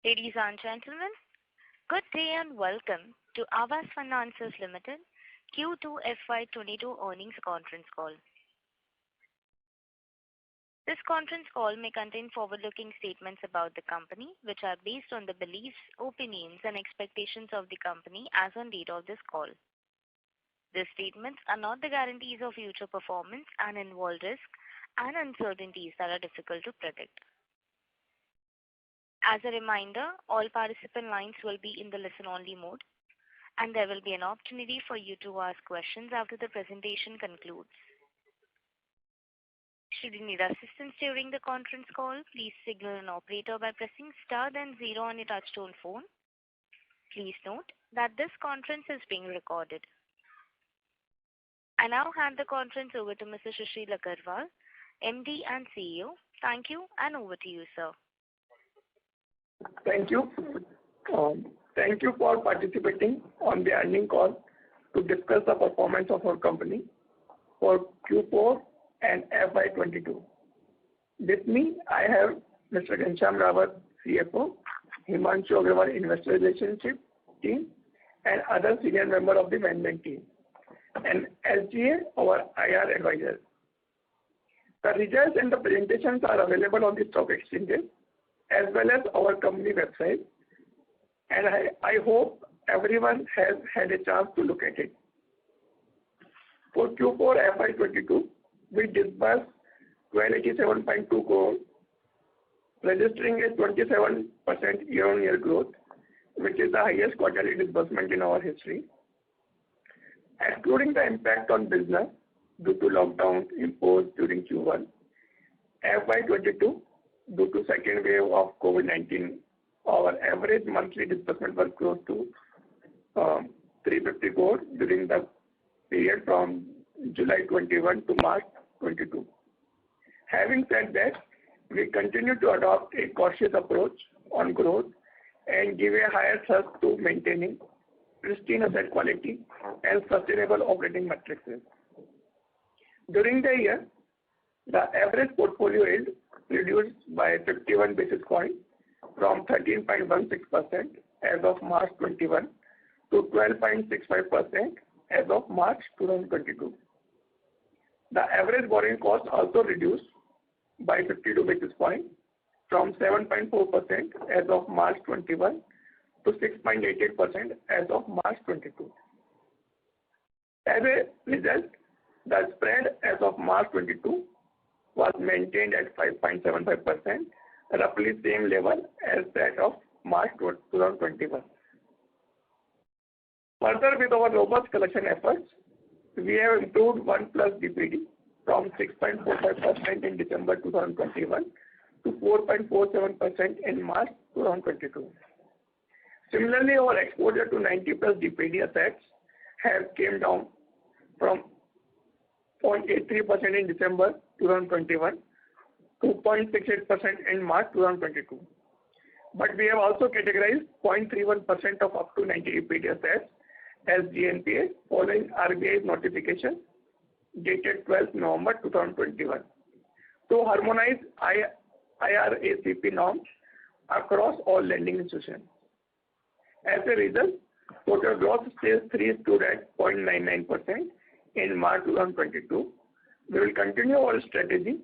Ladies and gentlemen, good day and welcome to Aavas Financiers Limited Q2 FY22 earnings conference call. This conference call may contain forward-looking statements about the company, which are based on the beliefs, opinions, and expectations of the company as on date of this call. These statements are not the guarantees of future performance and involve risks and uncertainties that are difficult to predict. As a reminder, all participant lines will be in the listen-only mode, and there will be an opportunity for you to ask questions after the presentation concludes. Should you need assistance during the conference call, please signal an operator by pressing star then 0 on your touchtone phone. Please note that this conference is being recorded. I now hand the conference over to Mr. Sushil Agarwal, MD and CEO. Thank you, and over to you, sir. Thank you. Thank you for participating on the earnings call to discuss the performance of our company for Q4 and FY22. With me, I have Mr. Ghanshyam Rawat, CFO, Himanshu Agarwal, Investor Relations team, and other senior member of the management team, and SGA, our IR advisor. The results and the presentations are available on the stock exchanges as well as our company website, and I hope everyone has had a chance to look at it. For Q4 FY22, we disbursed 1287.2 crore, registering a 27% year-on-year growth, which is the highest quarterly disbursement in our history. Excluding the impact on business due to lockdown imposed during Q1, FY22, due to second wave of COVID-19, our average monthly disbursement was close to 350 crore during the period from July 21 to March 22. Having said that, we continue to adopt a cautious approach on growth and give a higher thrust to maintaining pristine asset quality and sustainable operating metrics. During the year, the average portfolio yield reduced by 51 basis points from 13.16% as of March 21 to 12.65% as of March 2022. The average borrowing cost also reduced by 52 basis points from 7.4% as of March 21 to 6.88% as of March 22. As a result, the spread as of March 22 was maintained at 5.75%, roughly same level as that of March 2021. Further, with our robust collection efforts, we have improved 1+ DPD from 6.45% in December 2021 to 4.47% in March 2022. Similarly, our exposure to 90+ DPD assets have came down from 0.83% in December 2021 to 0.68% in March 2022. But we have also categorized 0.31% of up to 90 DPD assets as GNPA following RBI's notification dated 12th November 2021 to harmonize IRACP norms across all lending institutions. As a result, total gross stage 3 stood at 0.99% in March 2022. We will continue our strategy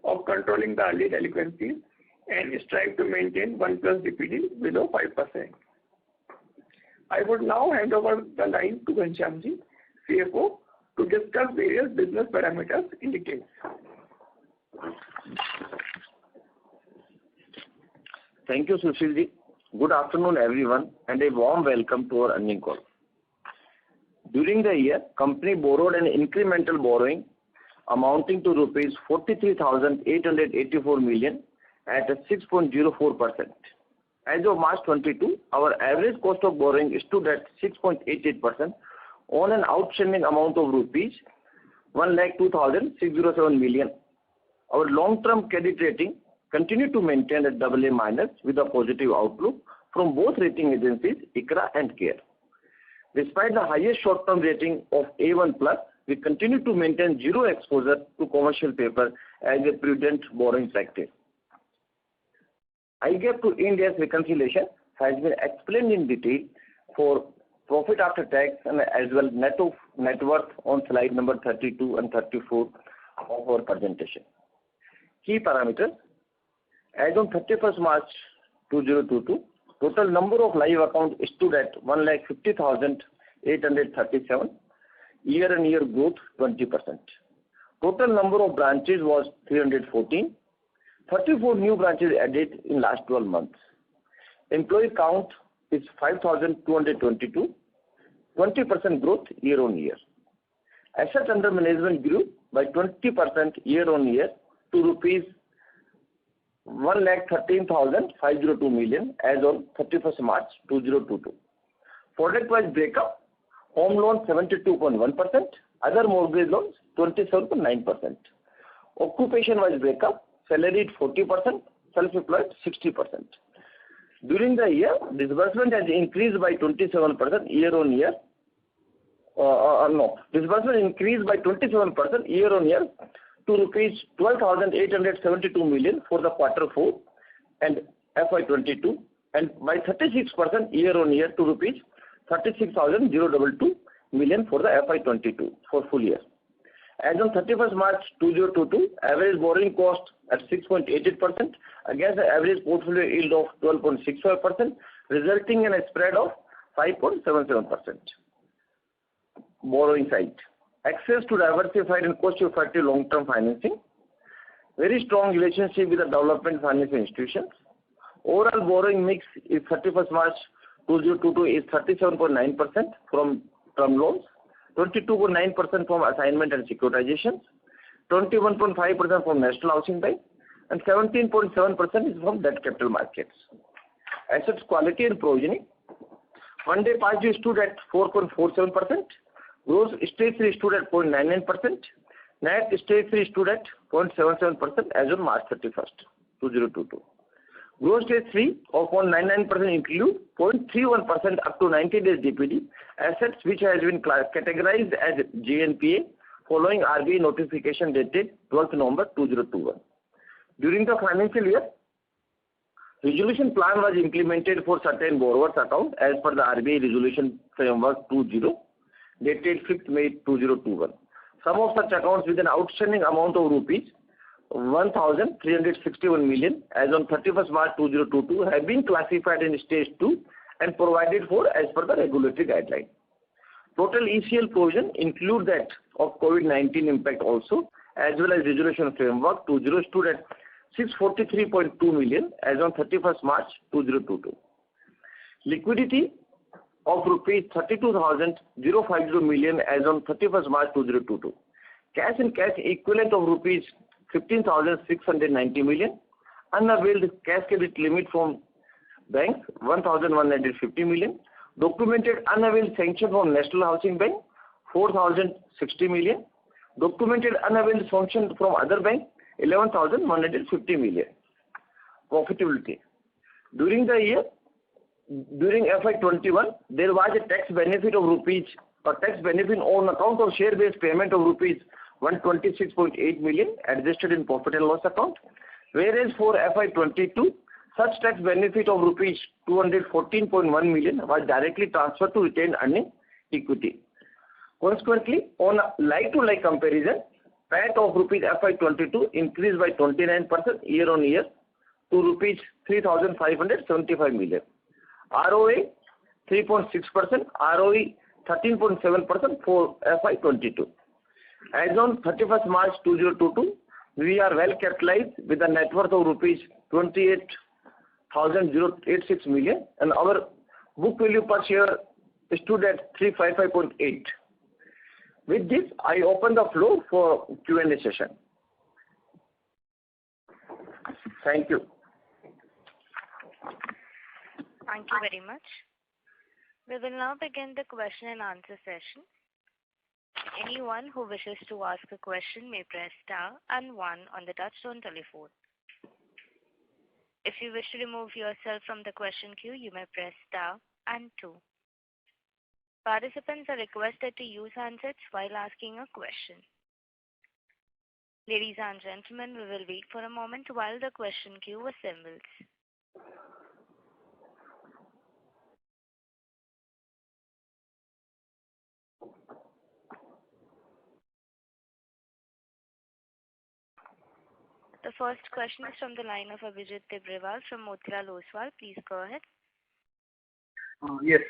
of controlling the early delinquencies and strive to maintain 1+ DPD below 5%. I would now hand over the line to Ghanshyamji, CFO, to discuss various business parameters in detail. Thank you, Sushilji. Good afternoon, everyone, and a warm welcome to our earnings call. During the year, company borrowed an incremental borrowing amounting to rupees 43,884 million at a 6.04%. As of March 22, our average cost of borrowing stood at 6.88% on an outstanding amount of rupees 1,02,607 million. Our long-term credit rating continued to maintain at AA- with a positive outlook from both rating agencies, ICRA and CARE. Despite the highest short-term rating of A1+, we continue to maintain zero exposure to commercial paper as a prudent borrowing practice. IGAAP to Ind AS reconciliation has been explained in detail for profit after tax and as well net worth on slide number 32 and 34 of our presentation. Key parameters. As on 31st March 2022, total number of live accounts stood at 1,50,837, year-on-year growth 20%. Total number of branches was 314. 34 new branches added in last 12 months. Employee count is 5,222, 20% growth year-on-year. Assets under management grew by 20% year-on-year to rupees 1,13,502 million as on 31st March 2022. Product-wise breakup: home loan 72.1%, other mortgage loans 27.9%. Occupation-wise breakup: salaried 40%, self-employed 60%. During the year, disbursement has increased by 27% year-on-year. Disbursement increased by 27% year-on-year to rupees 12,872 million for the Q4 and FY22, and by 36% year-on-year to rupees 36,022 million for the FY22 for full year. As on 31st March 2022, average borrowing cost at 6.88% against the average portfolio yield of 12.65%, resulting in a spread of 5.77%. Borrowing side: access to diversified and cost-effective long-term financing, very strong relationship with the development financial institutions. Overall borrowing mix is 31st March 2022 is 37.9% from term loans, 22.9% from assignment and securitizations, 21.5% from National Housing Bank, and 17.7% is from debt capital markets. Assets quality and provisioning: 1 day past due stood at 4.47%, gross stage 3 stood at 0.99%, net stage 3 stood at 0.77% as on March 31st, 2022. Gross stage 3 of 0.99% include 0.31% up to 90 days DPD, assets which has been categorized as GNPA following RBI notification dated 12th November 2021. During the financial year, resolution plan was implemented for certain borrowers' account as per the RBI Resolution Framework 20 dated 5th May 2021. Some of such accounts with an outstanding amount of rupees 1,361 million as on 31st March 2022 have been classified in stage 2 and provided for as per the regulatory guideline. Total ECL provision include that of COVID-19 impact also, as well as Resolution Framework 20 stood at 643.2 million as on 31st March 2022. Liquidity of rupees 32,050 million as on 31st March 2022. Cash and cash equivalent of rupees 15,690 million. Unavailed cash credit limit from banks 1,150 million. Documented unavailed sanction from National Housing Bank 4,060 million. Documented unavailed sanction from other banks 11,150 million. Profitability: during the year, during FY21, there was a tax benefit on account of share-based payment of rupees 126.8 million adjusted in profit and loss account, whereas for FY22, such tax benefit of rupees 214.1 million was directly transferred to retained earning equity. Consequently, on a like-to-like comparison, PAT of rupees FY22 increased by 29% year-on-year to rupees 3,575 million. ROA 3.6%, ROE 13.7% for FY22. As on 31st March 2022, we are well capitalized with a net worth of rupees 28,086 million and our book value per share stood at 355.8. With this, I open the floor for Q&A session. Thank you. Thank you very much. We will now begin the question and answer session. Anyone who wishes to ask a question may press star and 1 on the touchtone telephone. If you wish to remove yourself from the question queue, you may press star and 2. Participants are requested to use handsets while asking a question. Ladies and gentlemen, we will wait for a moment while the question queue assembles. The first question is from the line of Abhijit Tibrewal from Motilal Oswal. Please go ahead. Yes.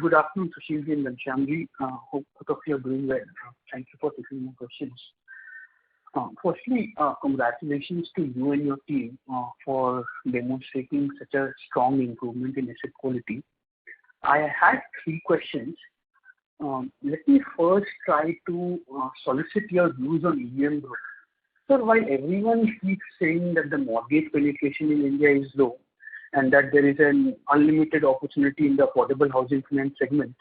Good afternoon, Sushil and Ghanshyamji. Hope both of you are doing well. Thank you for taking my questions. Firstly, congratulations to you and your team for demonstrating such a strong improvement in asset quality. I had three questions. Let me first try to solicit your views on EM growth. Sir, while everyone keeps saying that the mortgage penetration in India is low and that there is an unlimited opportunity in the affordable housing finance segment,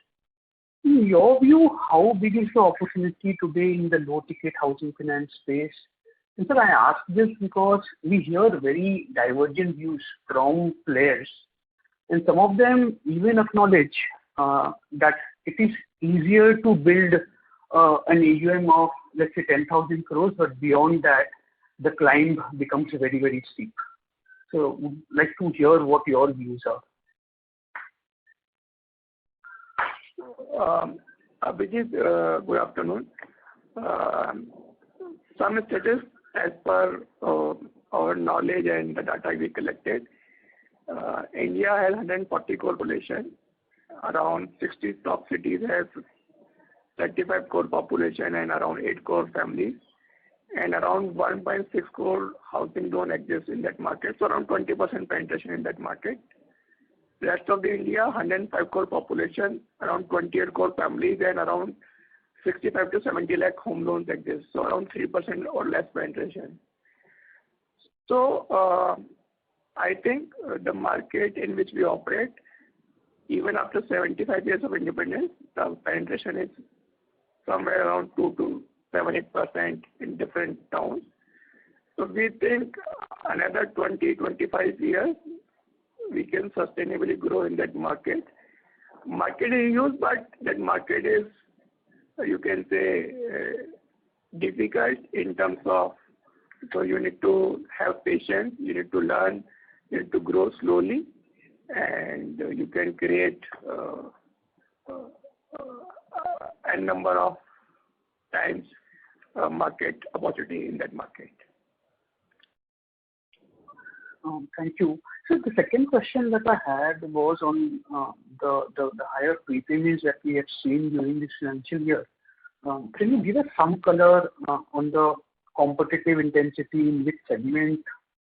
in your view, how big is the opportunity today in the low-ticket housing finance space? And sir, I ask this because we hear very divergent views from players, and some of them even acknowledge that it is easier to build an AUM of, let's say, 10,000 crores, but beyond that, the climb becomes very, very steep. So would like to hear what your views are. Abhijit, good afternoon. Some statistics as per our knowledge and the data we collected, India has 140 crore population. Around 60 top cities have 35 crore population and around 8 crore families. And around 1.6 crore housing loan exists in that market, so around 20% penetration in that market. Rest of the India, 105 crore population, around 28 crore families, and around 65 to 70 lakh home loans exist, so around 3% or less penetration. So I think the market in which we operate, even after 75 years of independence, the penetration is somewhere around 2 to 7-8% in different towns. So we think another 20-25 years, we can sustainably grow in that market. Market is huge, but that market is, you can say, difficult in terms of, so you need to have patience, you need to learn, you need to grow slowly, and you can create a number of times market opportunity in that market. Thank you. So the second question that I had was on the higher prepayments that we have seen during this financial year. Can you give us some color on the competitive intensity in which segment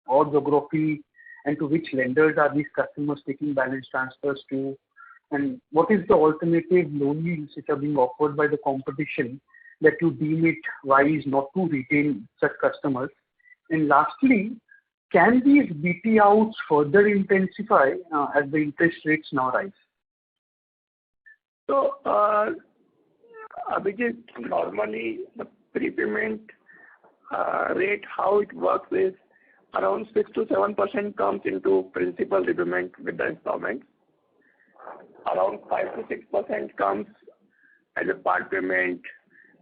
or geography, and to which lenders are these customers taking balance transfers to? And what is the alternative loan yields which are being offered by the competition that you deem it wise not to retain such customers? And lastly, can these BT outs further intensify as the interest rates now rise? So, Abhijit, normally the prepayment rate, how it works is around 6 to 7% comes into principal repayment with the installments. Around 5 to 6% comes as a part payment,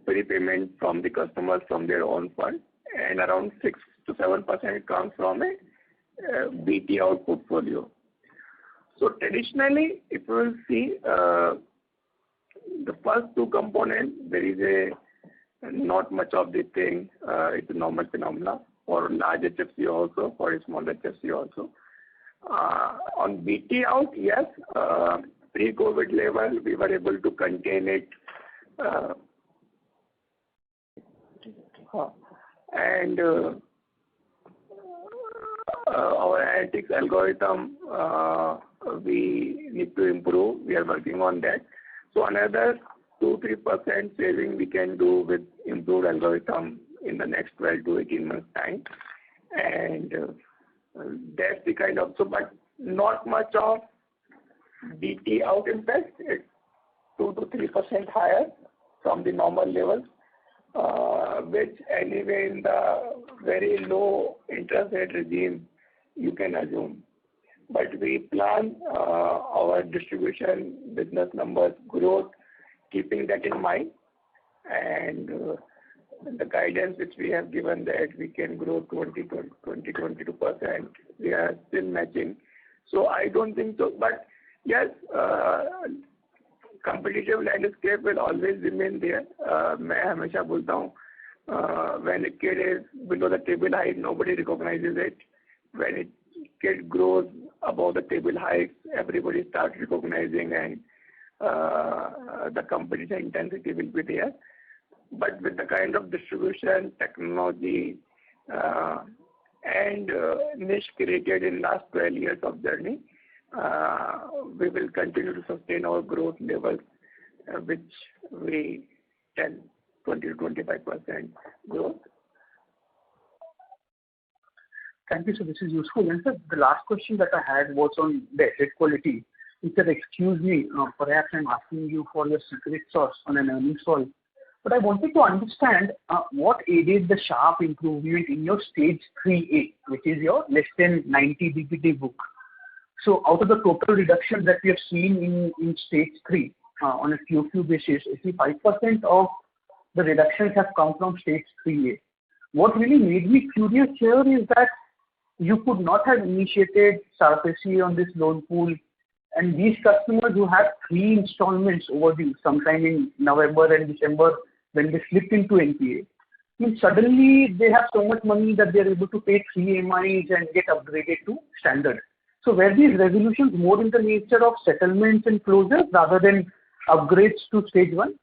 prepayment from the customers from their own fund, and around 6 to 7% comes from a BT out portfolio. So traditionally, if you will see the first two components, there is a not much of the thing. It's a normal phenomena for large HFC also, for a small HFC also. On BT out, yes, pre-COVID level, we were able to contain it. And our analytics algorithm, we need to improve. We are working on that. So another 2-3% saving we can do with improved algorithm in the next 12 to 18 months time. And that's the kind of, so but not much of BT out impact. It's 2 to 3% higher from the normal levels, which anyway in the very low interest rate regime you can assume. But we plan our distribution business numbers growth, keeping that in mind, and the guidance which we have given that we can grow 20-22%, we are still matching. So I don't think so. But yes, competitive landscape will always remain there. मैं हमेशा बोलता हूँ, when a kid is below the table height, nobody recognizes it. When a kid grows above the table height, everybody starts recognizing, and the competition intensity will be there. But with the kind of distribution, technology, and niche created in last 12 years of journey, we will continue to sustain our growth levels, which we can 20 to 25% growth. Thank you, sir. This is useful. And sir, the last question that I had was on the asset quality. He said, excuse me, perhaps I'm asking you for your secret sauce on an earnings call. But I wanted to understand what aided the sharp improvement in your stage 3A, which is your less than 90 DPD book. So out of the total reduction that we have seen in stage 3 on a QQ basis, 85% of the reductions have come from stage 3A. What really made me curious here is that you could not have initiated SARFAESI on this loan pool, and these customers who have 3 installments overdue sometime in November and December when they slipped into NPA, suddenly they have so much money that they are able to pay 3 EMIs and get upgraded to standard. So were these resolutions more in the nature of settlements and closures rather than upgrades to stage 1?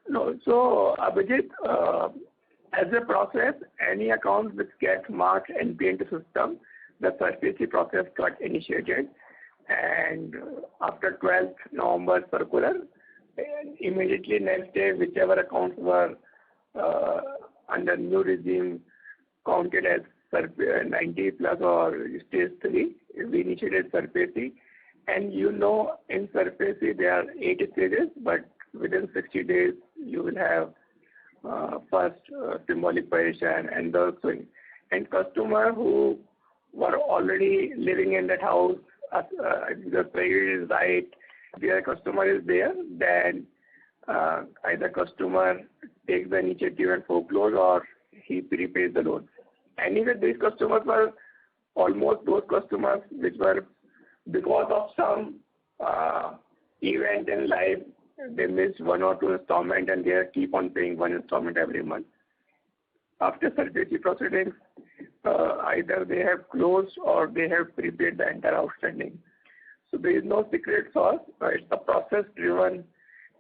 No. So, Abhijit, as a process, any account which gets marked NPA into system, the SARFAESI process got initiated, and after 12th November circular, immediately next day, whichever accounts were under new regime counted as 90 plus or stage 3, we initiated SARFAESI. And in SARFAESI there are 8 stages, but within 60 days you will have first symbolic position and the swing. And customer who were already living in that house, the period is right, their customer is there, then either customer takes the initiative and foreclose or he prepays the loan. Anyway, these customers were almost those customers which were, because of some event in life, they missed 1 or 2 installment and they keep on paying 1 installment every month. After SARFAESI proceedings, either they have closed or they have prepaid the entire outstanding. So there is no secret sauce. It's a process driven,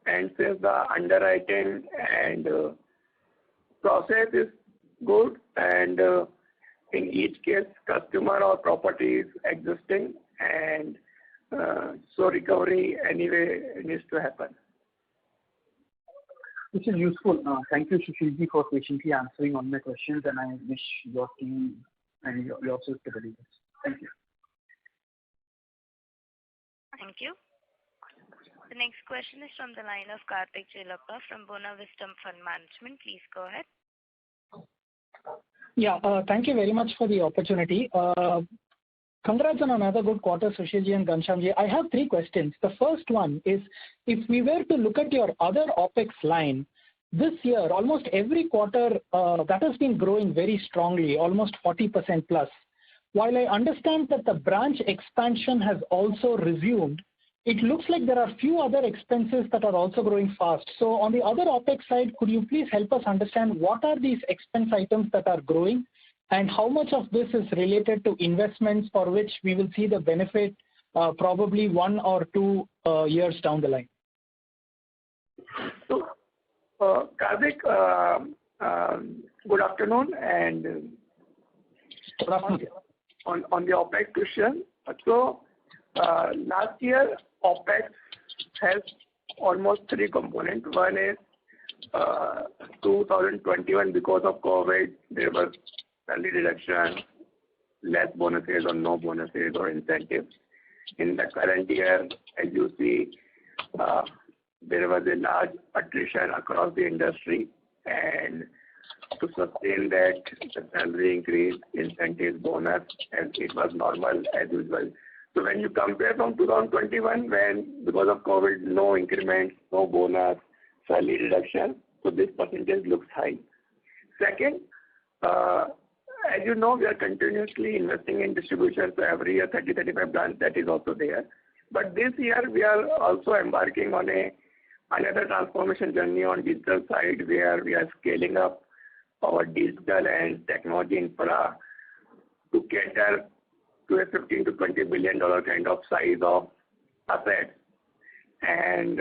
and since the underwriting and process is good, and in each case customer or property is existing, and so recovery anyway needs to happen. This is useful. Thank you, Sushilji, for patiently answering all my questions, and I wish your team and yourself the very best. Thank you. Thank you. The next question is from the line of Karthik Chellappa from Bona Vista Fund Management. Please go ahead. Yeah, thank you very much for the opportunity. Congrats on another good quarter, Sushilji and Ghanshyamji. I have 3 questions. The first one is, if we were to look at your other OPEX line, this year, almost every quarter, that has been growing very strongly, almost 40% plus. While I understand that the branch expansion has also resumed, it looks like there are few other expenses that are also growing fast. So on the other OPEX side, could you please help us understand what are these expense items that are growing, and how much of this is related to investments for which we will see the benefit probably 1 or 2 years down the line? So, Karthik, good afternoon, and Good afternoon. on the OPEX question. So, last year OPEX has almost 3 components. One is 2021, because of COVID, there was salary reduction, less bonuses or no bonuses or incentives. In the current year, as you see, there was a large attrition across the industry, and to sustain that, the salary increase, incentives, bonus, and it was normal as usual. So when you compare from 2021, when because of COVID, no increments, no bonus, salary reduction, so this percentage looks high. Second, as you know, we are continuously investing in distribution. So every year, 30-35 branches, that is also there. But this year, we are also embarking on another transformation journey on digital side, where we are scaling up our digital and technology infra to cater to a $15 to $20 billion kind of size of assets. And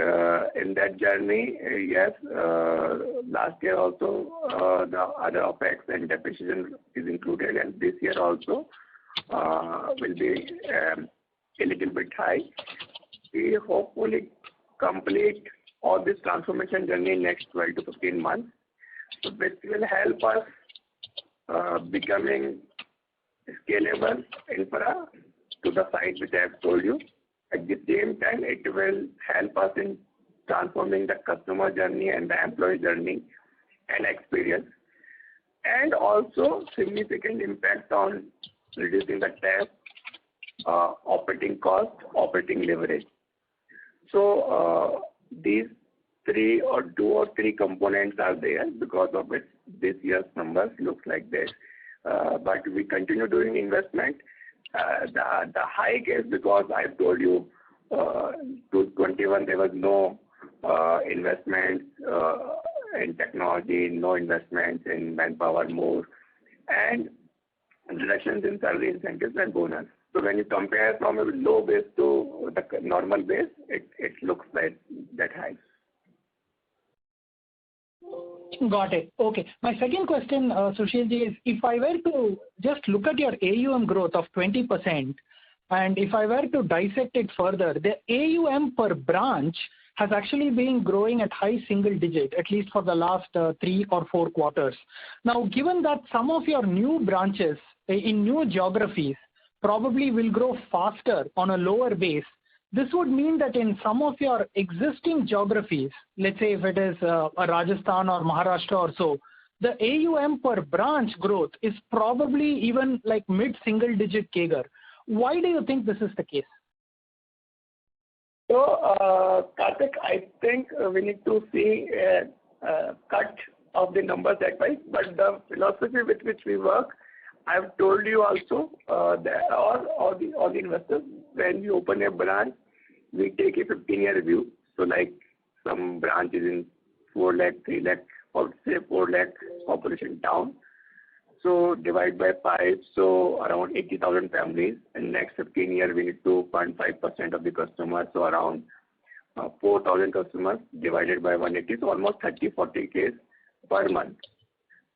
in that journey, yes, last year also the other OPEX and depreciation is included, and this year also will be a little bit high. We hopefully complete all this transformation journey in next 12 to 15 months, so which will help us becoming scalable infra to the size which I have told you. At the same time, it will help us in transforming the customer journey and the employee journey and experience, and also significant impact on reducing the tax, operating cost, operating leverage. So these two or three components are there, because of which this year's numbers looks like this. But we continue doing investment. The hike is because I told you, 2021 there was no investments in technology, no investments in manpower more, and reductions in salary incentives and bonus. So when you compare from a low base to the normal base, it looks like that high. Got it. Okay. My second question, Sushilji, is if I were to just look at your AUM growth of 20%, and if I were to dissect it further, the AUM per branch has actually been growing at high single digit, at least for the last 3 or 4 quarters. Now, given that some of your new branches in new geographies probably will grow faster on a lower base, this would mean that in some of your existing geographies, let's say if it is Rajasthan or Maharashtra or so, the AUM per branch growth is probably even like mid-single digit CAGR. Why do you think this is the case? So, Karthik, I think we need to see a cut of the numbers that way, but the philosophy with which we work, I've told you also that all the investors, when we open a branch, we take a 15-year view. So like some branches in 4 lakh, 3 lakh, or say 4 lakh population town. So divide by 5, so around 80,000 families. In next 15 years, we need to fund 5% of the customers, so around 4,000 customers divided by 180, so almost 30-40 Ks per month.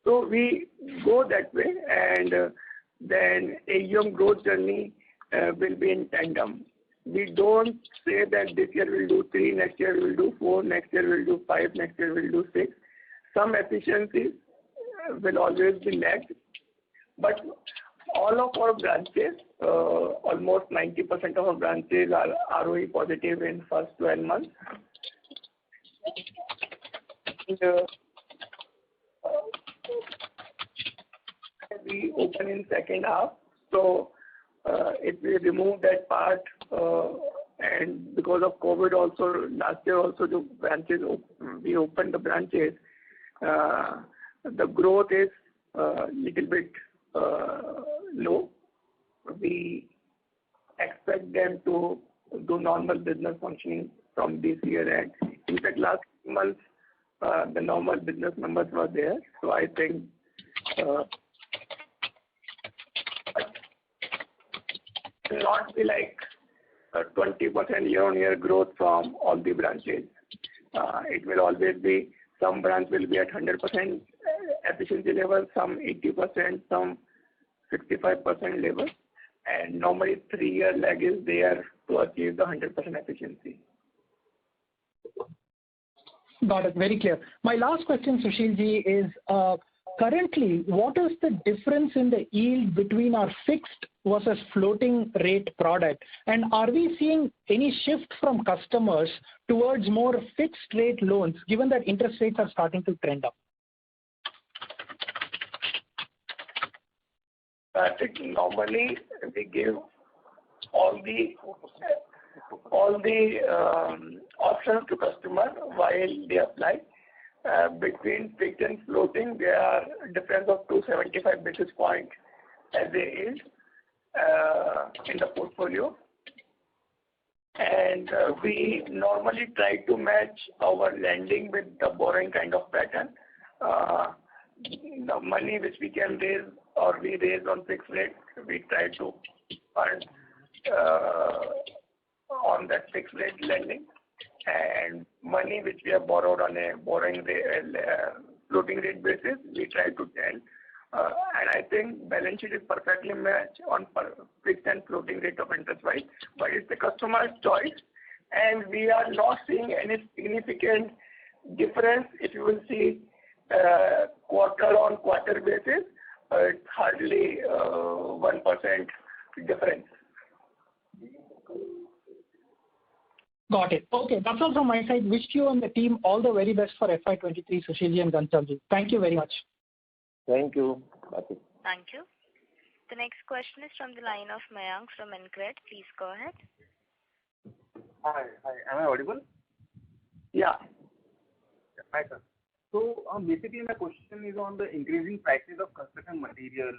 So we go that way, and then AUM growth journey will be in tandem. We don't say that this year we'll do 3, next year we'll do 4, next year we'll do 5, next year we'll do 6. Some efficiencies will always be lagged, but all of our branches, almost 90% of our branches are ROE positive in first 12 months. And, we open in second half. So if we remove that part, and because of COVID also, last year also the branches, we opened the branches, the growth is little bit low. We expect them to do normal business functioning from this year, and in fact last month the normal business numbers were there. So I think it will not be like 20% year-on-year growth from all the branches. It will always be, some branch will be at 100% efficiency level, some 80%, some 65% level, and normally 3-year lag is there to achieve the 100% efficiency. Got it. Very clear. My last question, Sushilji, is currently, what is the difference in the yield between our fixed versus floating rate product? And are we seeing any shift from customers towards more fixed rate loans, given that interest rates are starting to trend up? I think normally we give all the options to customer while they apply. between fixed and floating, there are a difference of 275 basis points as a yield in the portfolio. And we normally try to match our lending with the borrowing kind of pattern. The money which we can raise or we raise on fixed rate, we try to earn on that fixed rate lending, and money which we have borrowed on a floating rate basis, we try to tell. And I think balance sheet is perfectly matched on fixed and floating rate of interest wise, but it's the customer's choice, and we are not seeing any significant difference. If you will see quarter-on-quarter basis, it's hardly 1% difference. Got it. Okay, that's all from my side. Wish you and the team all the very best for FY23, Sushilji and Ghanshyamji. Thank you very much. Thank you. Thank you. The next question is from the line of Mayank from InCred. Please go ahead. Hi. Am I audible? Yeah. Hi, sir. So basically my question is on the increasing prices of construction material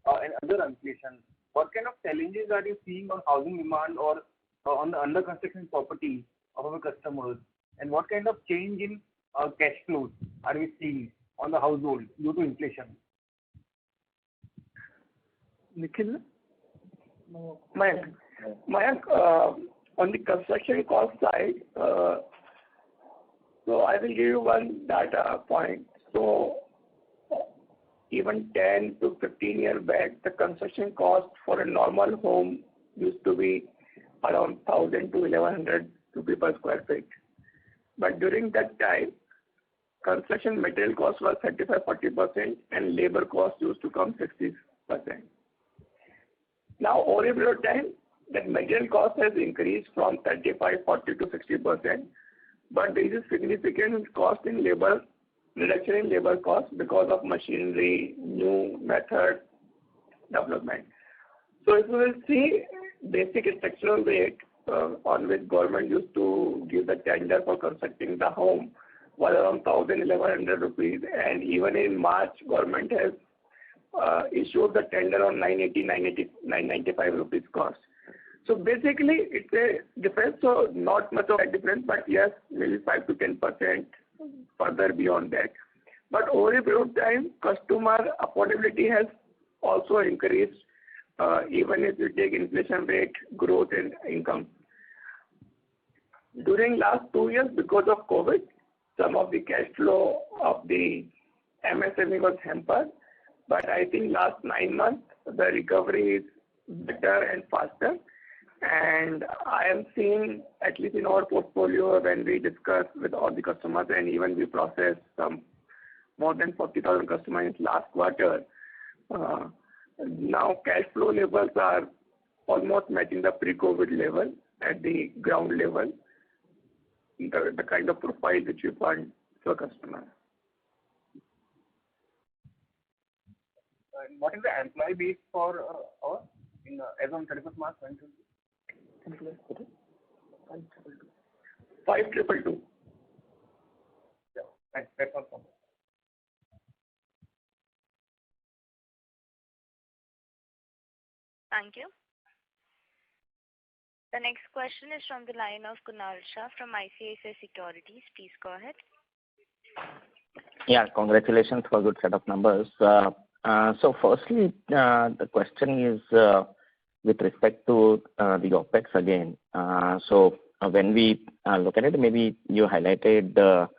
and other inflation. What kind of challenges are you seeing on housing demand or on the under construction property of our customers, and what kind of change in cash flows are we seeing on the household due to inflation? Nikhil? Mayank, on the construction cost side, so I will give you one data point. So even 10 to 15 years back, the construction cost for a normal home used to be around 1,000 to 1,100 rupees per square feet. But during that time, construction material cost was 35-40% and labor cost used to come 60%. Now, over a period of time, that material cost has increased from 35, 40 to 60%, but there is a significant cost in labor, reduction in labor cost because of machinery, new method development. So if you will see, basic structural rate on which government used to give the tender for constructing the home was around 1,000-1,100 rupees, and even in March, government has issued the tender on 995 rupees cost. So basically, it's a difference, so not much of a difference, but yes, maybe 5 to 10% further beyond that. But over a period of time, customer affordability has also increased, even if you take inflation rate, growth in income. During last 2 years, because of COVID, some of the cash flow of the MSME was hampered, but I think last 9 months, the recovery is better and faster. And I am seeing, at least in our portfolio, when we discuss with all the customers, and even we process some more than 40,000 customers in last quarter, now cash flow levels are almost matching the pre-COVID level at the ground level, the kind of profile which we fund to a customer. What is the employee base for us as on 31st March 2020? 5,222. Yeah, thanks. That's all from me. Thank you. The next question is from the line of Kunal Shah from ICICI Securities. Please go ahead. Yeah, congratulations for a good set of numbers. So firstly, the question is with respect to the OPEX again. So when we look at it, maybe you highlighted that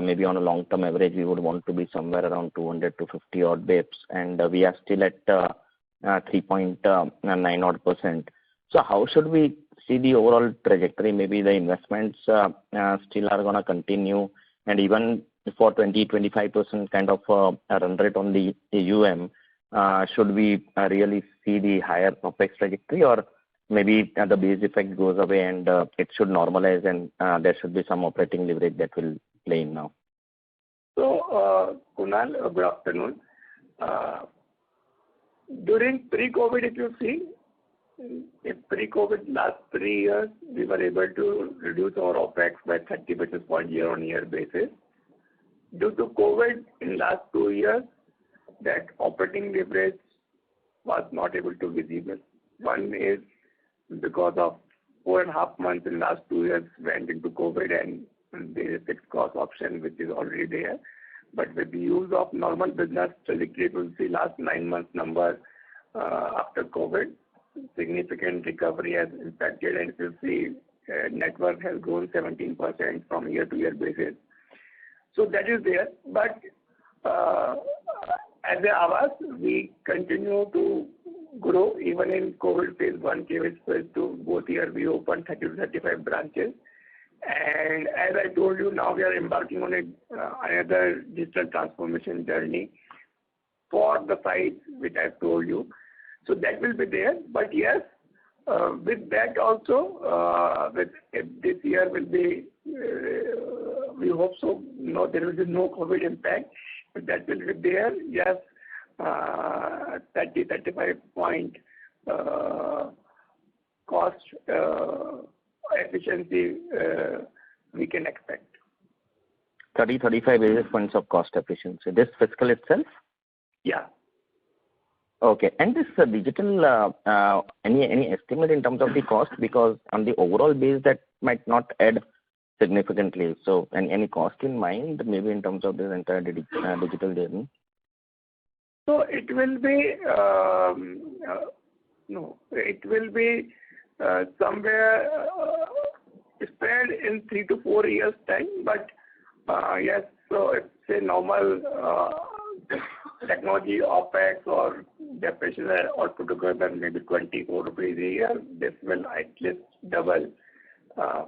maybe on a long-term average, we would want to be somewhere around 200 to 50 odd bips, and we are still at 3.9 odd %. So how should we see the overall trajectory? Maybe the investments still are going to continue, and even for 20-25% kind of run rate on the AUM, should we really see the higher OPEX trajectory, or maybe the base effect goes away and it should normalize and there should be some operating leverage that will play in now? So, Kunal, good afternoon. During pre-COVID, if you see, if pre-COVID last 3 years, we were able to reduce our OpEx by 30 basis points year-on-year basis. Due to COVID in last 2 years, that operating leverage was not able to visible. One is because of 4.5 months in last 2 years went into COVID and there is fixed cost option which is already there. But with the use of normal business trajectory, we'll see last 9 months number after COVID, significant recovery has impacted, and you'll see network has grown 17% from year-to-year basis. So that is there. But as a Aavas, we continue to grow even in COVID phase 1, phase 2, both year we opened 30 to 35 branches. And as I told you, now we are embarking on another digital transformation journey for the sites which I've told you. So that will be there. But yes, with that also, if this year will be, we hope so, no, there will be no COVID impact, but that will be there. Yes, 30-35 point cost efficiency we can expect. 30-35 basis points of cost efficiency. This fiscal itself? Yeah. Okay. And this digital, any estimate in terms of the cost? Because on the overall base, that might not add significantly. So any cost in mind, maybe in terms of this entire digital journey? So it will be, somewhere spread in 3 to 4 years time. But yes, so if say normal technology OpEx or depreciation or put together maybe 24 rupees a year, this will at least double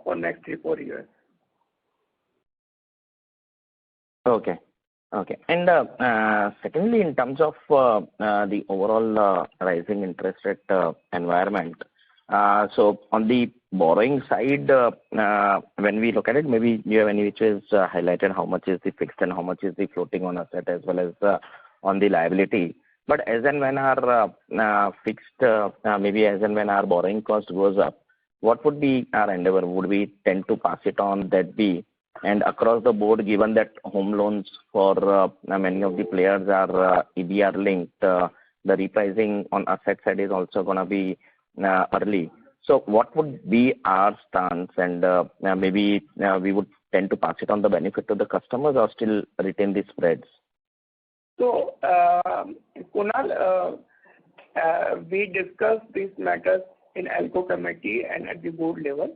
for next 3-4 years. Okay. Okay. And secondly, in terms of the overall rising interest rate environment, so on the borrowing side, when we look at it, maybe you have any which is highlighted how much is the fixed and how much is the floating on asset as well as on the liability. But as and when our fixed, maybe as and when our borrowing cost goes up, what would be our endeavor? Would we tend to pass it on that be? And across the board, given that home loans for many of the players are EBR linked, the repricing on asset side is also going to be early. So what would be our stance? And maybe we would tend to pass it on the benefit to the customers or still retain the spreads? So, Kunal, we discussed these matters in ALCO committee and at the board level.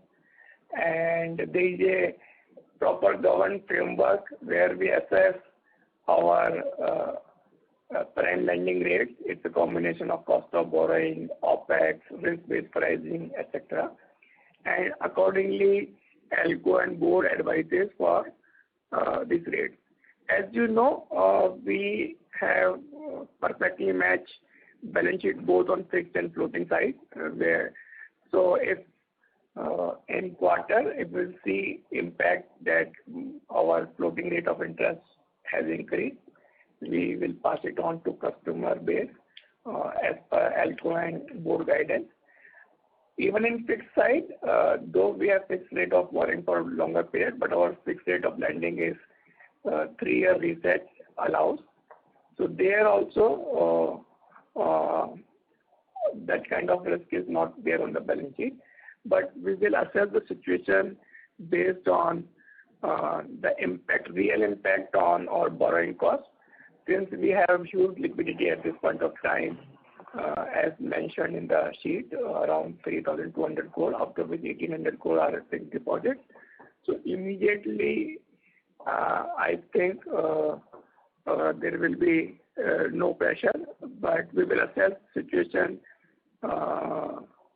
And there is a proper governance framework where we assess our prime lending rates. It's a combination of cost of borrowing, OpEx, risk-based pricing, etc. And accordingly, ALCO and board advises for this rate. As you know, we have perfectly matched balance sheet both on fixed and floating side. So if in quarter, if we see impact that our floating rate of interest has increased, we will pass it on to customer base as per ALCO and board guidance. Even in fixed side, though we have fixed rate of borrowing for longer period, but our fixed rate of lending is 3-year reset allows. So there also that kind of risk is not there on the balance sheet. But we will assess the situation based on the impact, real impact on our borrowing costs. Since we have huge liquidity at this point of time, as mentioned in the sheet, around 3,200 crore, out of which 1,800 crore are fixed deposits. So immediately, I think there will be no pressure, but we will assess situation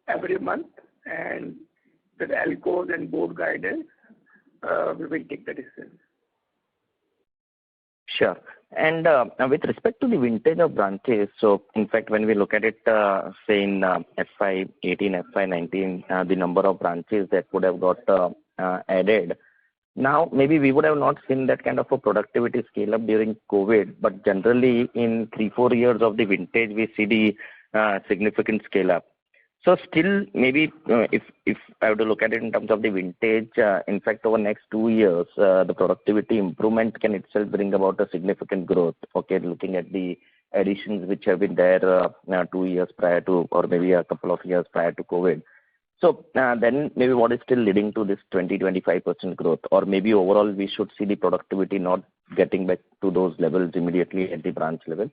every month, and with ALCOs and board guidance, we will take the decision. Sure. And with respect to the vintage of branches, so in fact, when we look at it, say in FY18, FY19, the number of branches that would have got added, now maybe we would have not seen that kind of a productivity scale up during COVID, but generally in 3-4 years of the vintage, we see the significant scale up. So still, maybe if I have to look at it in terms of the vintage, in fact, over next 2 years, the productivity improvement can itself bring about a significant growth. Okay, looking at the additions which have been there 2 years prior to, or maybe a couple of years prior to COVID. So then maybe what is still leading to this 20-25% growth, or maybe overall we should see the productivity not getting back to those levels immediately at the branch level?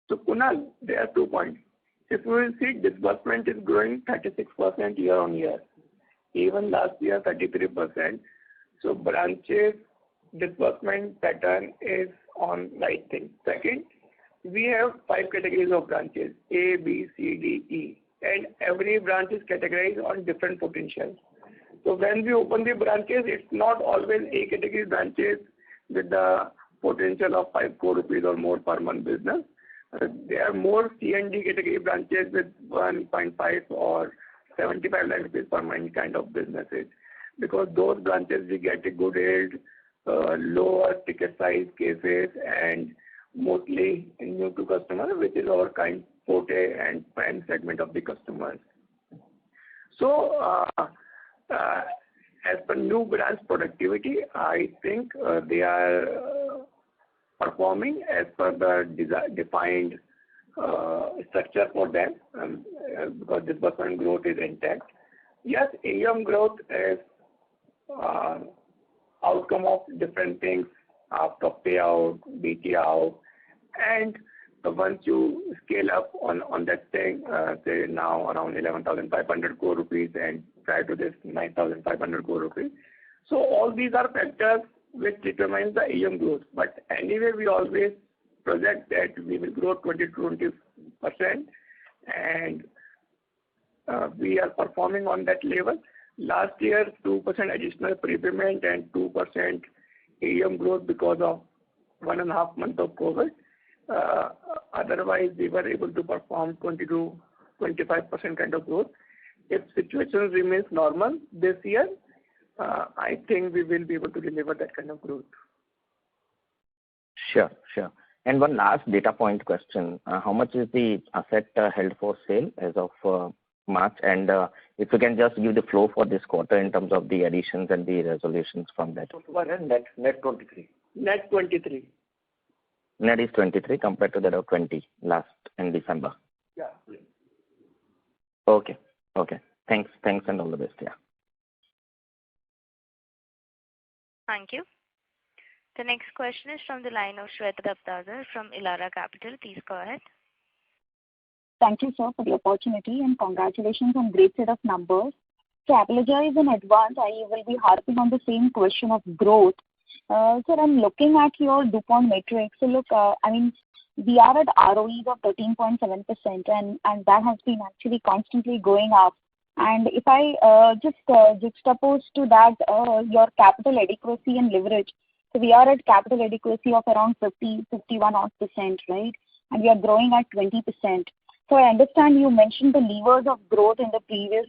So Kunal, there are 2 points. If you will see, disbursement is growing 36% year on year. Even last year, 33%. So branches disbursement pattern is on right thing. Second, we have 5 categories of branches, A, B, C, D, E. And every branch is categorized on different potentials. So when we open the branches, it's not always A category branches with the potential of 5 crore rupees or more per month business. There are more C and D category branches with 1.5 or 75 lakh rupees per month kind of businesses. Because those branches we get a good yield, lower ticket size cases, and mostly new to customer, which is our kind forte and prime segment of the customers. So as per new branch productivity, I think they are performing as per the defined structure for them, because disbursement growth is intact. Yes, AUM growth is outcome of different things after payout, BT out, and once you scale up on that thing, say now around 11,500 crore rupees and prior to this 9,500 crore rupees. So all these are factors which determines the AUM growth. But anyway, we always project that we will grow 20-20%, and we are performing on that level. Last year, 2% additional prepayment and 2% AUM growth because of 1.5 months of COVID. Otherwise, we were able to perform 20-25% kind of growth. If situation remains normal this year, I think we will be able to deliver that kind of growth. Sure. And one last data point question. How much is the asset held for sale as of March? And if you can just give the flow for this quarter in terms of the additions and the resolutions from that. Net 23. Net 23. Net is 23 compared to that of 20 last in December. Yeah. Okay. Thanks and all the best. Yeah. Thank you. The next question is from the line of Shweta Daptardar from Elara Capital. Please go ahead. Thank you, sir, for the opportunity, and congratulations on great set of numbers. So I apologize in advance. I will be harping on the same question of growth. Sir, I'm looking at your DuPont matrix. So look, we are at ROEs of 13.7%, and that has been actually constantly going up. And if I just juxtapose to that your capital adequacy and leverage, so we are at capital adequacy of around 51%, right? And we are growing at 20%. So I understand you mentioned the levers of growth in the previous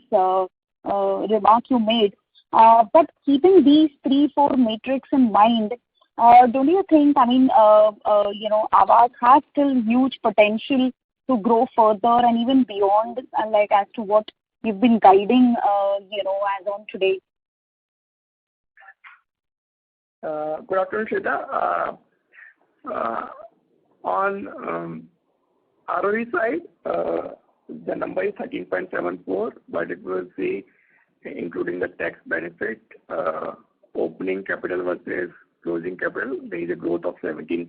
remark you made. But keeping these 3-4 metrics in mind, don't you think, Aavas has still huge potential to grow further and even beyond, like as to what you've been guiding, as on today? Good afternoon, Shweta. On ROE side, the number is 13.74, but it will see, including the tax benefit, opening capital versus closing capital, there is a growth of 17%.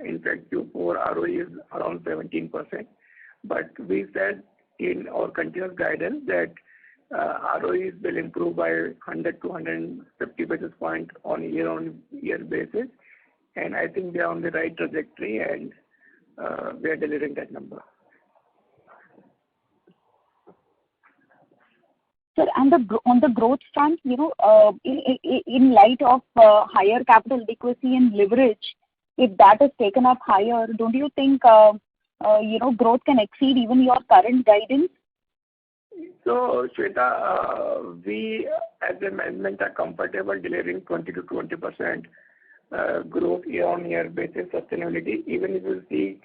In fact, Q4 ROE is around 17%. But we said in our continuous guidance that ROEs will improve by 100 to 150 basis points on year-on-year basis. And I think they are on the right trajectory, and we are delivering that number. Sir, and on the growth front, in light of higher capital adequacy and leverage, if that is taken up higher, don't you think growth can exceed even your current guidance? So, Shweta, we as a management are comfortable delivering 20 to 20% growth year-on-year basis sustainability. Even if you see,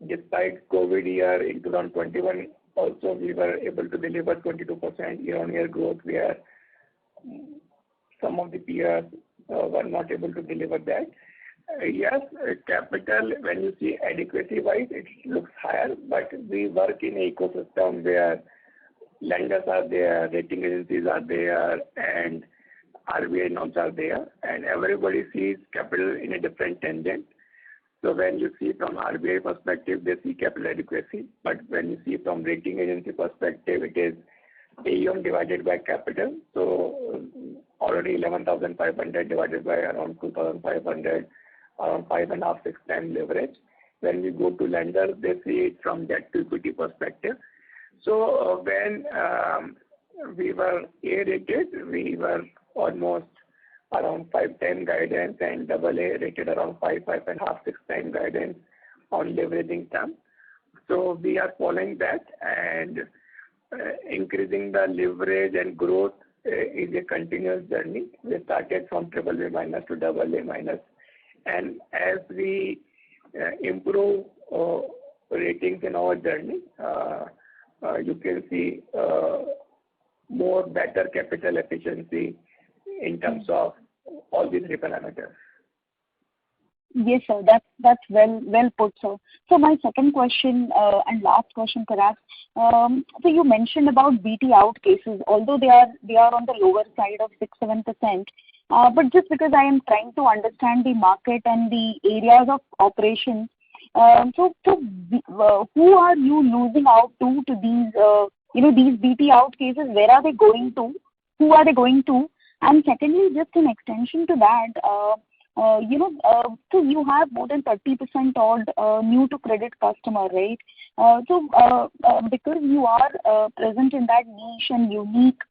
despite COVID year in 2021, Also, we were able to deliver 22% year-on-year growth, where some of the peers were not able to deliver that. Yes, capital, when you see adequacy-wise, it looks higher, but we work in an ecosystem where lenders are there, rating agencies are there, and RBI norms are there, and everybody sees capital in a different tangent. So when you see from RBI perspective, they see capital adequacy, but when you see from rating agency perspective, it is AUM divided by capital. So already 11,500 divided by around 2,500, around 5.5, 6 times leverage. When we go to lenders, they see it from debt to equity perspective. So when we were A-rated, we were almost around 5 times guidance, and AA rated around 5.5, 6 times guidance on leveraging term. So we are following that, and increasing the leverage and growth is a continuous journey. We started from BBB minus to AA minus, and as we improve ratings in our journey, you can see more better capital efficiency in terms of all these three parameters. Yes, sir. That's well put, sir. So my second question and last question, perhaps. So you mentioned about BT out cases, although they are on the lower side of 6-7%. But just because I am trying to understand the market and the areas of operation, so who are you losing out to these these BT out cases? Where are they going to? Who are they going to? And secondly, just an extension to that, so you have more than 30% odd new to credit customer, right? So because you are present in that niche and unique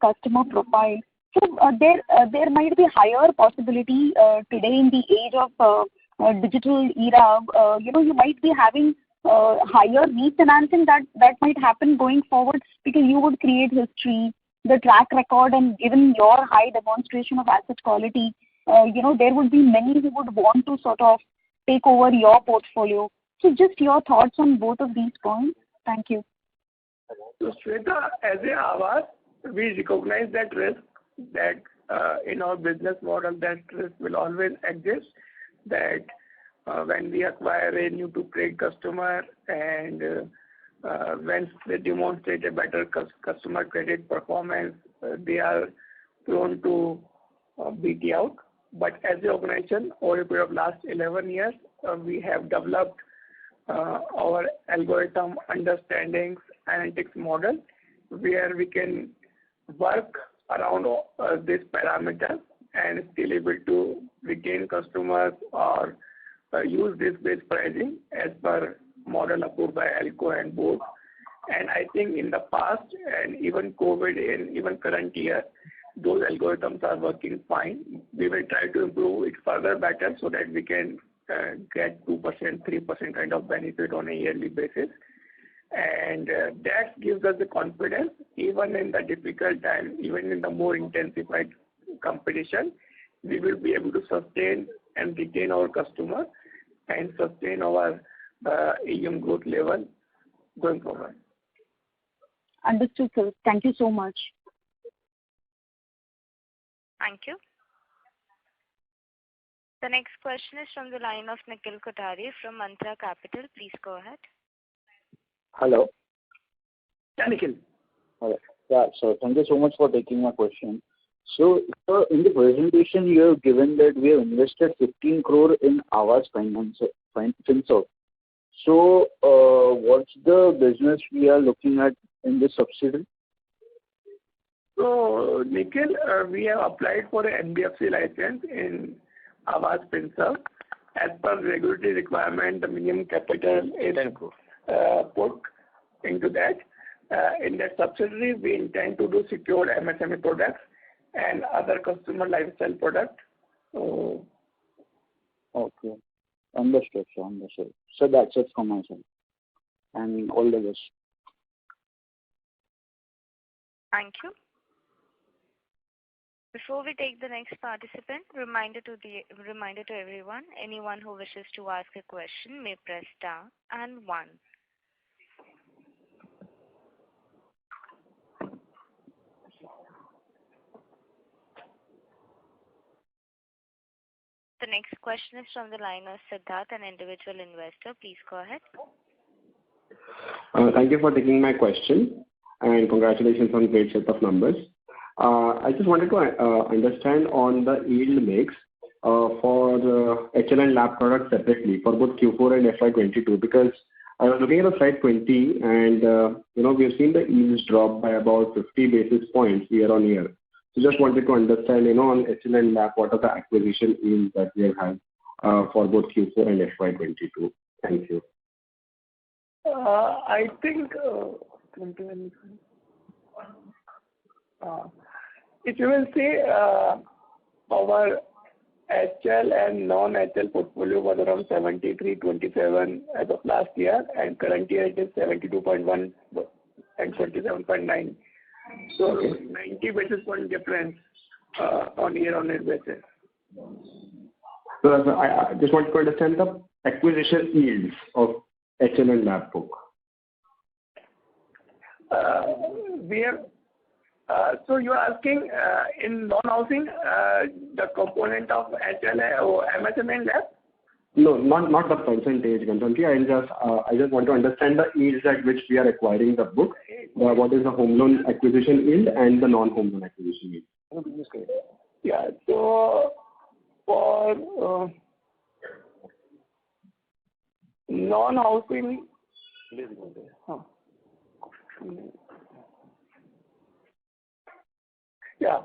customer profile, so there might be higher possibility today in the age of digital era. You might be having higher refinancing that might happen going forward, because you would create history, the track record, and given your high demonstration of asset quality, there would be many who would want to sort of take over your portfolio. So just your thoughts on both of these points. Thank you. So Shweta, as a Aavas, we recognize that risk, that in our business model, that risk will always exist, that when we acquire a new to credit customer and when they demonstrate a better customer credit performance, they are prone to BT out. But as an organization, over a period of last 11 years, we have developed our algorithm understandings analytics model, where we can work around these parameters and still able to retain customers or use this based pricing as per model approved by ALCO and board. And I think in the past and even COVID and even current year, those algorithms are working fine. We will try to improve it further better so that we can get 2%, 3% kind of benefit on a yearly basis. And that gives us the confidence, even in the difficult time, even in the more intensified competition, we will be able to sustain and retain our customer and sustain our AUM growth level going forward. Understood, sir. Thank you so much. Thank you. The next question is from the line of Nikhil Kothari from Mantra Capital. Please go ahead. Hello. Yeah, Nikhil. Hello. Yeah, so thank you so much for taking my question. So in the presentation, you have given that we have invested 15 crore in Aavas FinServ. So what's the business we are looking at in this subsidiary? So, Nikhil, we have applied for an NBFC license in Aavas FinServ. As per regulatory requirement, the minimum capital is put into that. In that subsidiary, we intend to do secured MSME products and other customer lifestyle products. Okay. Understood, sir. Understood. So that's it from my side. And all the best. Thank you. Before we take the next participant, reminder to everyone, anyone who wishes to ask a question may press star and 1. next question is from the line of Siddharth, an individual investor. Please go ahead. Thank you for taking my question, and congratulations on great set of numbers. I just wanted to understand on the yield mix for the HL and lab products separately for both Q4 and FY22, because I was looking at the slide 20 and we have seen the yields drop by about 50 basis points year on year. So just wanted to understand, on HL and lab, what are the acquisition yields that we have had for both Q4 and FY22? Thank you. I think if you will see our HL and non-HL portfolio was around 73-27 as of last year, and current year it is 72.1 and 27.9. So 90 basis point difference on year-on-year basis. So I just want to understand the acquisition yields of HL and lab book. So you are asking in non-housing the component of HL or MSME and lab? No, not the percentage, Ghanshyamji. I just want to understand the yields at which we are acquiring the book. What is the home loan acquisition yield and the non-home loan acquisition yield? Yeah. So for non-housing, yeah.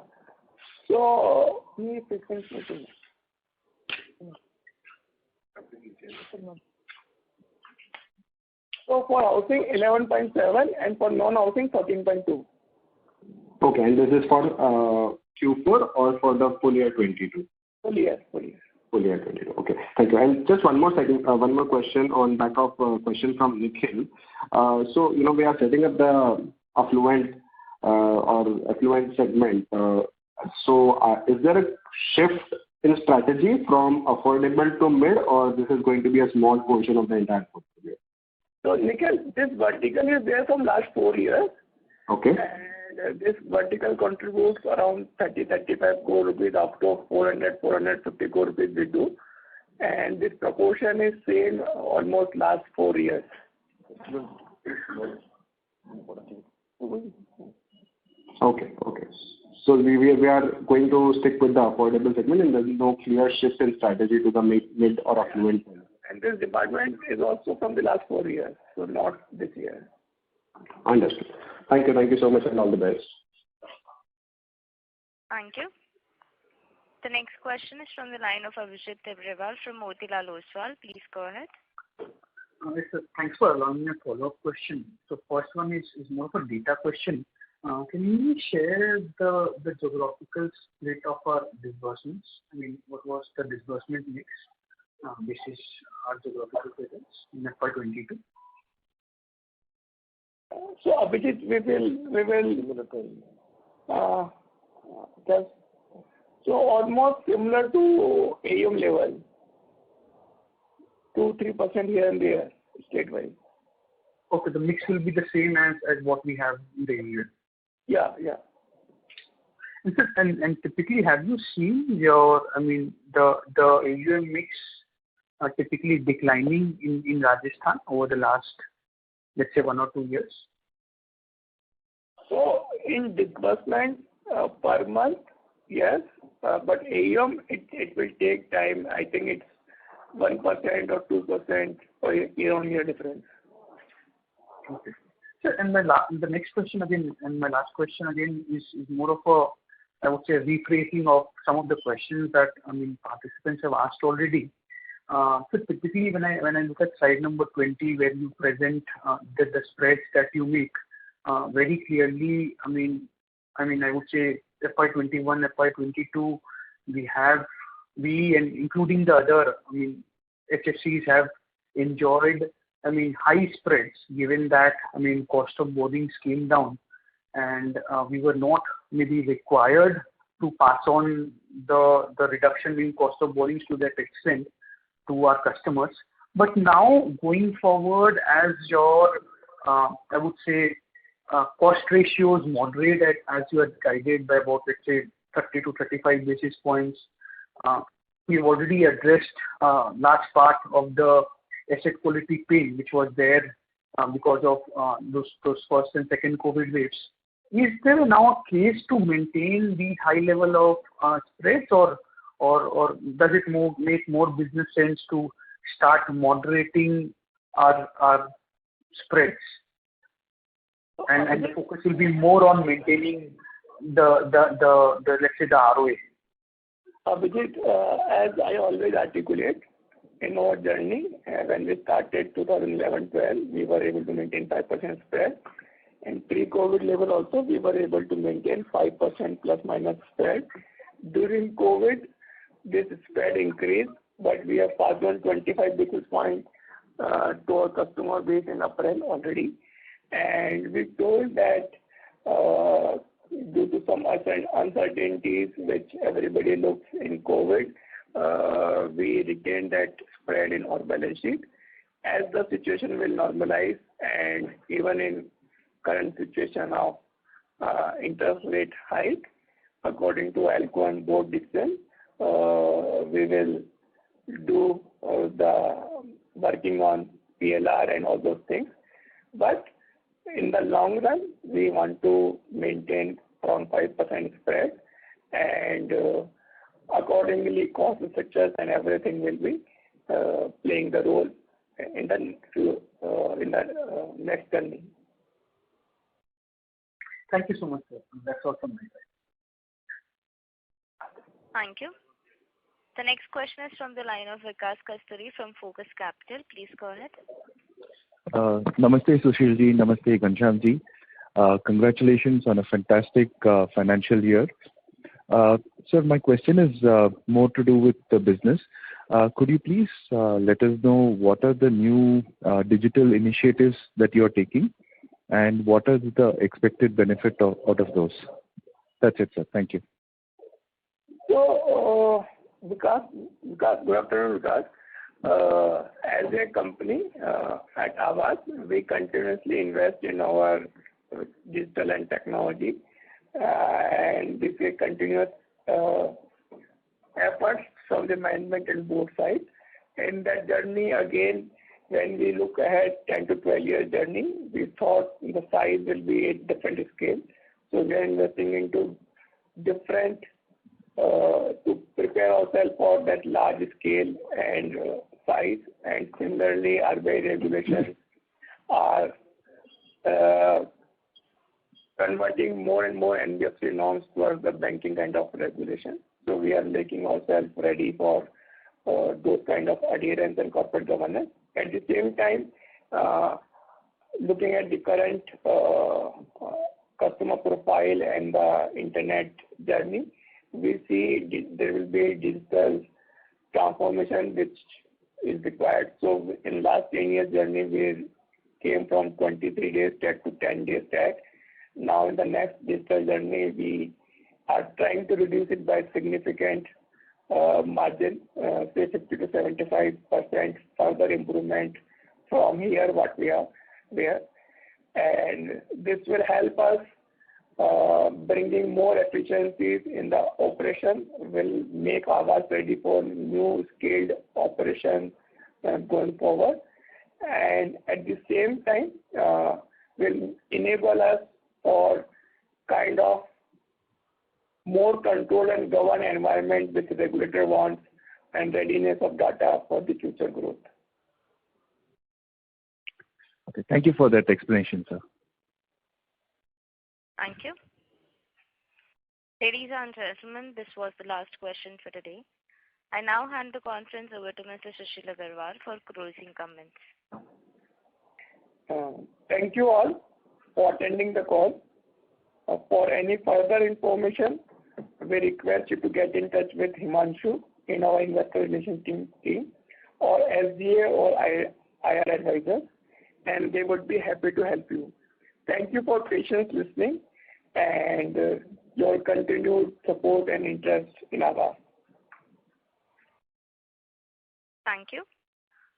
So for housing 11.7 and for non-housing 13.2. Okay, and this is for Q4 or for the full year 22? Full year. Full year 22. Okay, thank you. And just one more question on back of question from Nikhil. So we are setting up the affluent segment. So is there a shift in strategy from affordable to mid, or this is going to be a small portion of the entire portfolio? So Nikhil, this vertical is there from last 4 years. Okay. And this vertical contributes around 30-35 crore rupees up to 400-450 crore rupees we do. And this proportion is same almost last 4 years. Okay. So we are going to stick with the affordable segment, and there is no clear shift in strategy to the mid or affluent. And this department is also from the last 4 years, so not this year. Understood. Thank you so much, and all the best. Thank you. The next question is from the line of Abhijit Tibrewal from Motilal Oswal. Please go ahead. Yes, sir. Thanks for allowing me a follow-up question. So first one is more of a data question. Can you share the geographical split of our disbursements? I mean, what was the disbursement mix? This is our geographical presence in FY22. So Abhijit, we will just so almost similar to AUM level, 2-3% here and there, statewide. Okay, the mix will be the same as what we have in the year. Yeah. And typically, have you seen the AUM mix typically declining in Rajasthan over the last, let's say, 1 or 2 years? So in disbursement per month, yes, but AUM it will take time. I think it's 1% or 2% for year-on-year difference. Okay. So, and the next question again, and my last question again is more of a, I would say, rephrasing of some of the questions that participants have asked already. So typically, when I look at slide number 20, where you present the spreads that you make, very clearly, I would say FY21, FY22, we and including the other, HFCs have enjoyed, high spreads, given that, cost of borrowings came down, and we were not maybe required to pass on the reduction in cost of borrowings to that extent to our customers. But now, going forward, as your, I would say, cost ratios moderate as you had guided by about, let's say, 30 to 35 basis points, we've already addressed large part of the asset quality pain which was there because of those first and second COVID waves. Is there now a case to maintain the high level of spreads, or does it make more business sense to start moderating our spreads? And the focus will be more on maintaining the let's say the ROA. Abhijit, as I always articulate, in our journey, when we started 2011-12, we were able to maintain 5% spread. And pre-COVID level also, we were able to maintain 5% plus minus spread. During COVID, this spread increased, but we have passed on 25 basis points to our customer base in April already. And we told that due to some uncertainties which everybody looks in COVID, we retained that spread in our balance sheet. As the situation will normalize, and even in current situation of interest rate hike, according to ALCO and board decision, we will do the working on PLR and all those things. But in the long run, we want to maintain around 5% spread, and accordingly, cost structures and everything will be playing the role in the next journey. Thank you so much, sir. That's all from my side. Thank you. The next question is from the line of Vikas Kasturi from Focus Capital. Please go ahead. Namaste Sushil ji, Namaste Ghanshyam ji. Congratulations on a fantastic financial year. Sir, my question is more to do with the business. Could you please let us know what are the new digital initiatives that you are taking, and what is the expected benefit out of those? That's it, sir. Thank you. So, Vikas, good afternoon, Vikas. As a company at Aavas, we continuously invest in our digital and technology, and this is a continuous effort from the management and board side. In that journey, again, when we look ahead 10 to 12 year journey, we thought the size will be a different scale. So we are investing into different to prepare ourselves for that large scale and size. And similarly, RBI regulations are converting more and more NBFC norms towards the banking kind of regulation. So we are making ourselves ready for those kind of adherence and corporate governance. At the same time, looking at the current customer profile and the internet journey, we see there will be a digital transformation which is required. So in last 10 years journey, we came from 23 days tag to 10 days tag. Now in the next digital journey, we are trying to reduce it by significant margin, say 50 to 75% further improvement from here what we are there. And this will help us bringing more efficiencies in the operation, will make Aavas ready for new scaled operation going forward. And at the same time, will enable us for kind of more control and govern environment which the regulator wants, and readiness of data for the future growth. Okay, thank you for that explanation, sir. Thank you. Ladies and gentlemen, this was the last question for today. I now hand the conference over to Mr. Sushil Agarwal for closing comments. Thank you all for attending the call. For any further information, we request you to get in touch with Himanshu in our investor relations team or SGA or IR advisors, and they would be happy to help you. Thank you for patience listening and your continued support and interest in Aavas. Thank you.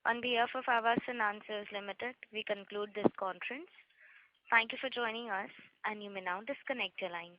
On behalf of Aavas Financiers Limited, we conclude this conference. Thank you for joining us, and you may now disconnect your lines.